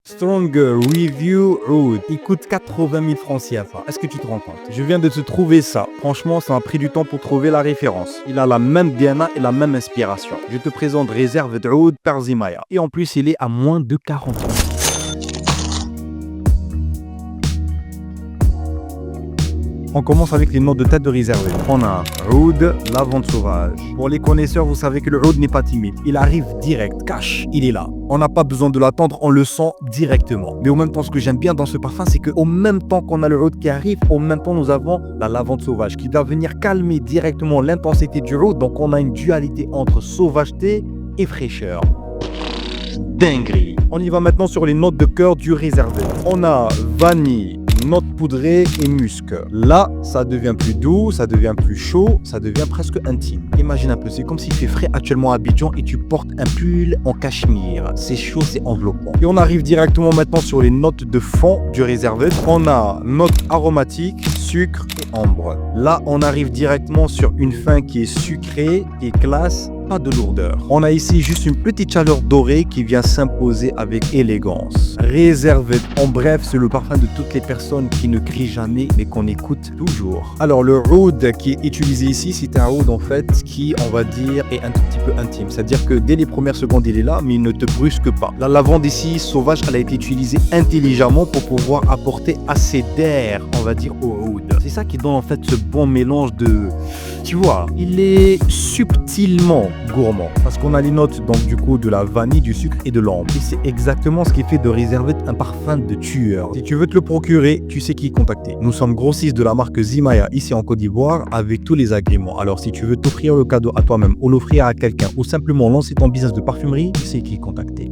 Stronger Review Oud. Il coûte 80 000 francs CFA. Est-ce que tu te rends compte? Je viens de te trouver ça. Franchement, ça m'a pris du temps pour trouver la référence. Il a la même DNA et la même inspiration. Je te présente Réserve Oud par Zimaya. Et en plus, il est à moins de 40 ans. On commence avec les notes de tête de réserve. On a Oud, lavande sauvage. Pour les connaisseurs, vous savez que le Oud n'est pas timide. Il arrive direct, cash, il est là. On n'a pas besoin de l'attendre, on le sent directement. Mais au même temps, ce que j'aime bien dans ce parfum, c'est qu'au même temps qu'on a le Oud qui arrive, au même temps, nous avons la lavande sauvage qui va venir calmer directement l'intensité du Oud. Donc, on a une dualité entre sauvageté et fraîcheur. Dinguerie. On y va maintenant sur les notes de cœur du réservé. On a vanille, notes poudrées et musc. Là, ça devient plus doux, ça devient plus chaud, ça devient presque intime. Imagine un peu, c'est comme s'il fait frais actuellement à Abidjan et tu portes un pull en cachemire. C'est chaud, c'est enveloppant. Et on arrive directement maintenant sur les notes de fond du réservé. On a notes aromatiques, sucre et ambre. Là, on arrive directement sur une fin qui est sucrée et classe. Pas de lourdeur. On a ici juste une petite chaleur dorée qui vient s'imposer avec élégance. Réservé. En bref, c'est le parfum de toutes les personnes qui ne crient jamais mais qu'on écoute toujours. Alors le oud qui est utilisé ici, c'est un oud en fait qui, on va dire, est un tout petit peu intime. C'est-à-dire que dès les premières secondes, il est là mais il ne te brusque pas. La lavande ici, sauvage, elle a été utilisée intelligemment pour pouvoir apporter assez d'air, on va dire, au oud. C'est ça qui donne en fait ce bon mélange de... Tu vois, il est subtilement gourmand parce qu'on a les notes donc du coup de la vanille, du sucre et de l'ambre. Et c'est exactement ce qui fait de Réservé un parfum de tueur. Si tu veux te le procurer, tu sais qui contacter. Nous sommes grossistes de la marque Zimaya ici en Côte d'Ivoire avec tous les agréments. Alors si tu veux t'offrir le cadeau à toi-même ou l'offrir à quelqu'un ou simplement lancer ton business de parfumerie, tu sais qui contacter.